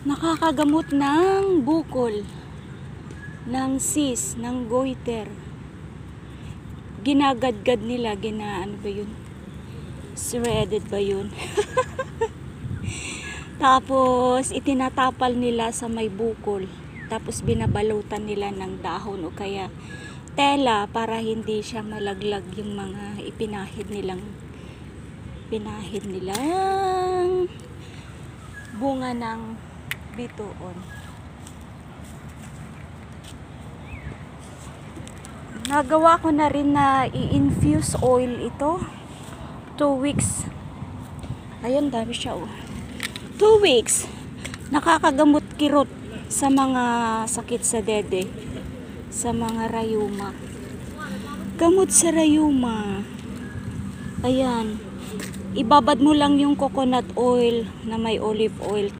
Nakakagamot ng bukol, ng cyst, ng goiter. Ginagadgad nila, ano ba yun? Shredded ba yun? Tapos itinatapal nila sa may bukol. Tapos binabalutan nila ng dahon o kaya tela para hindi siya malaglag yung mga ipinahid nilang bunga ng bituon. Nagawa ko na rin na i-infuse oil ito. 2 weeks. Ayun, dami siya oh. 2 weeks. Nakakagamot kirot sa mga sakit sa dede. Sa mga rayuma. Gamot sa rayuma. Ayan. Ibabad mo lang yung coconut oil na may olive oil.